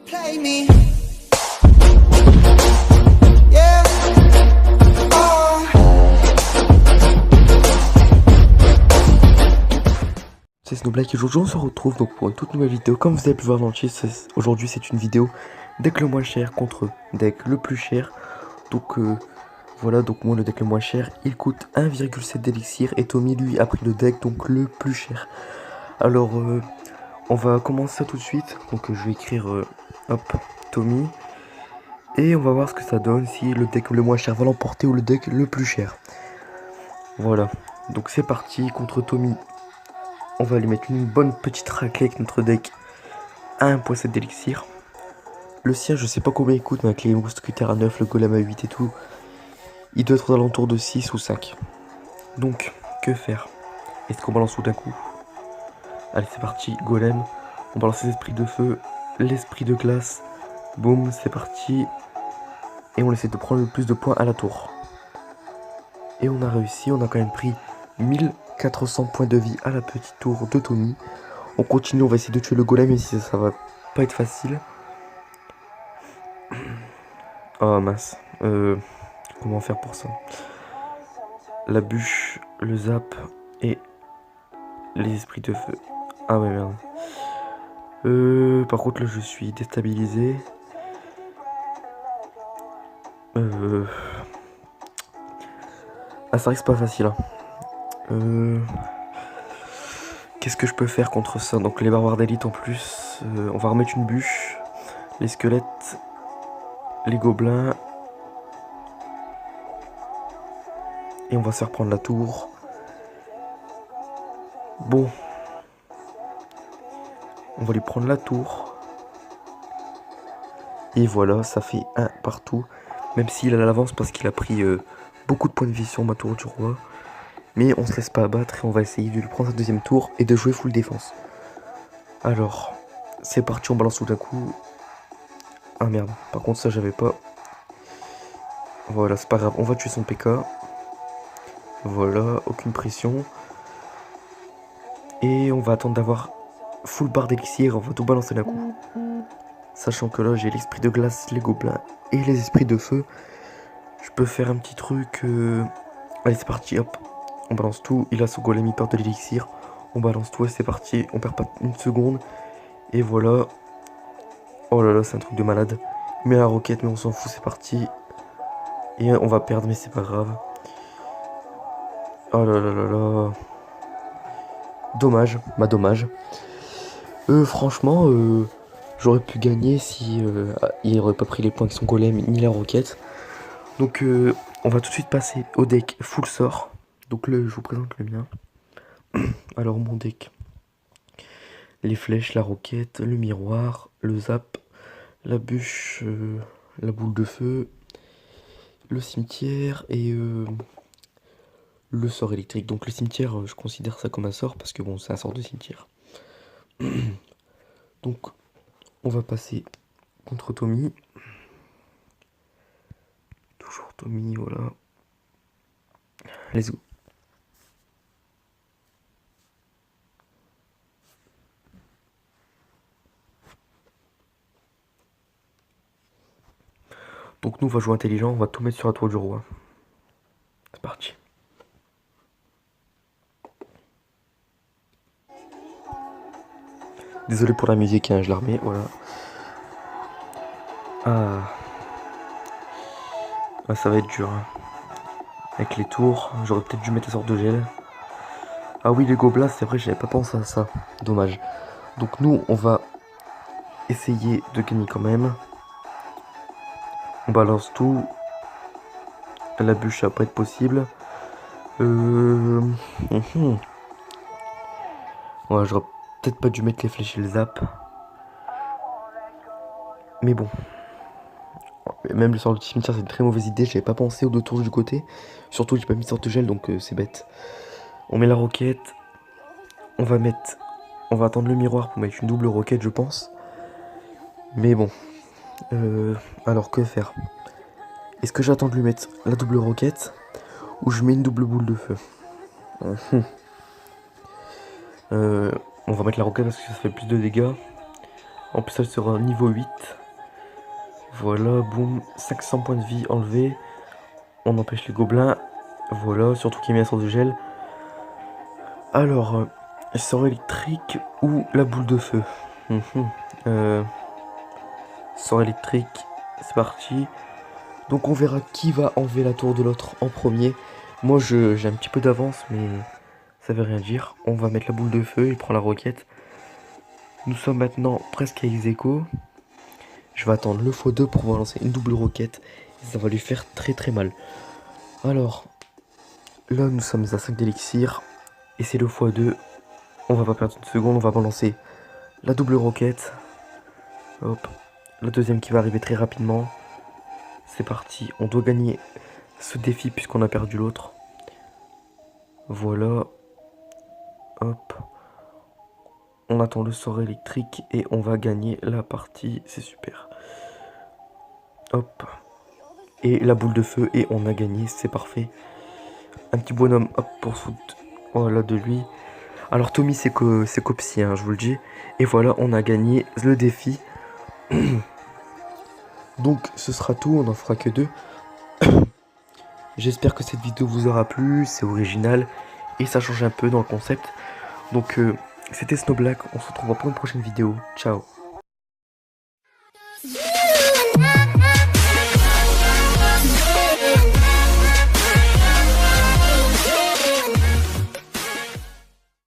Play me. Yeah. Oh. C'est Snowblack et aujourd'hui on se retrouve donc pour une toute nouvelle vidéo. Comme vous avez pu voir dans le titre, aujourd'hui c'est une vidéo deck le moins cher contre deck le plus cher. Donc voilà, donc moi le deck le moins cher il coûte 1,7 d'élixir et Tommy lui a pris le deck donc le plus cher. Alors on va commencer ça tout de suite. Donc je vais écrire hop Tommy et on va voir ce que ça donne, si le deck le moins cher va l'emporter ou le deck le plus cher. Voilà, donc c'est parti contre Tommy. On va lui mettre une bonne petite raclée avec notre deck à 1.7 d'élixir. Le sien, je sais pas combien il coûte, mais avec les mousquetaires à 9, le golem à 8 et tout, il doit être aux alentours de 6 ou 5. Donc, que faire? Est-ce qu'on balance tout d'un coup? Allez, c'est parti, golem. On balance les esprits de feu, l'esprit de glace. Boum, c'est parti. Et on essaie de prendre le plus de points à la tour. Et on a réussi, on a quand même pris 1400 points de vie à la petite tour de Tommy. On continue, on va essayer de tuer le golem, même si ça va pas être facile. Oh mince. Comment faire pour ça? La bûche, le zap et les esprits de feu. Ah ouais merde. Par contre là je suis déstabilisé. Ah ça risque pas facile. Qu'est-ce que je peux faire contre ça? Donc les barbares d'élite en plus. On va remettre une bûche. Les squelettes. Les gobelins. Et on va se faire prendre la tour. Bon. On va lui prendre la tour. Et voilà, ça fait 1 partout. Même s'il a l'avance parce qu'il a pris beaucoup de points de vie sur ma tour du roi. Mais on se laisse pas abattre et on va essayer de lui prendre sa deuxième tour et de jouer full défense. Alors, c'est parti, on balance tout d'un coup. Ah merde, par contre ça j'avais pas. Voilà, c'est pas grave, on va tuer son PK. Voilà, aucune pression. Et on va attendre d'avoir full barre d'élixir, on va tout balancer d'un coup. Sachant que là j'ai l'esprit de glace, les gobelins et les esprits de feu. Je peux faire un petit truc. Allez c'est parti, hop. On balance tout, il a son golem, il perd de l'élixir. On balance tout et c'est parti, on perd pas une seconde. Et voilà. Oh là là, c'est un truc de malade. Il met la roquette mais on s'en fout, c'est parti. Et on va perdre mais c'est pas grave. Oh là là là là. Dommage, bah dommage. Franchement, j'aurais pu gagner si il aurait pas pris les points avec son golem ni la roquette. Donc on va tout de suite passer au deck full sort. Donc je vous présente le mien. Alors mon deck. Les flèches, la roquette, le miroir, le zap, la bûche, la boule de feu, le cimetière et le sort électrique. Donc le cimetière, je considère ça comme un sort parce que bon, c'est un sort de cimetière. Donc on va passer contre Tommy. Toujours Tommy, voilà. Let's go. Donc nous on va jouer intelligent, on va tout mettre sur la tour du roi. C'est parti. Désolé pour la musique, hein, je la remets, voilà. Ah, ça va être dur. Hein. Avec les tours, j'aurais peut-être dû mettre des sortes de gel. Ah oui, les gobelins, c'est vrai, j'avais pas pensé à ça. Dommage. Donc nous, on va essayer de gagner quand même. On balance tout. La bûche, ça va pas être possible. Ouais, j'aurais peut-être pas dû mettre les flèches et le zap. Mais bon. Même le sort du cimetière, c'est une très mauvaise idée. J'avais pas pensé aux deux tours du côté. Surtout, j'ai pas mis de sorte de gel, donc c'est bête. On met la roquette. On va attendre le miroir pour mettre une double roquette, je pense. Mais bon. Alors, que faire? Est-ce que j'attends de lui mettre la double roquette ou je mets une double boule de feu? On va mettre la roquette parce que ça fait plus de dégâts. En plus, elle sera niveau 8. Voilà, boum. 500 points de vie enlevés. On empêche les gobelins. Voilà, surtout qu'il met un sort de gel. Alors, sort électrique ou la boule de feu. Sort électrique, c'est parti. Donc on verra qui va enlever la tour de l'autre en premier. Moi j'ai un petit peu d'avance, mais ça veut rien dire. On va mettre la boule de feu, il prend la roquette. Nous sommes maintenant presque à ex-aequo. Je vais attendre le x2 pour pouvoir lancer une double roquette. Ça va lui faire très très mal. Alors, là nous sommes à 5 d'élixir. Et c'est le x2. On va pas perdre une seconde, on va balancer la double roquette. Hop. La deuxième qui va arriver très rapidement. C'est parti, on doit gagner ce défi puisqu'on a perdu l'autre. Voilà. Hop. On attend le sort électrique et on va gagner la partie. C'est super. Hop. Et la boule de feu et on a gagné, c'est parfait. Un petit bonhomme, hop, pour foutre. Voilà de lui. Alors Tommy c'est copsy, hein, je vous le dis. Et voilà, on a gagné le défi. Donc ce sera tout, on n'en fera que 2. J'espère que cette vidéo vous aura plu, c'est original et ça change un peu dans le concept. Donc c'était Snowblack, on se retrouvera pour une prochaine vidéo. Ciao.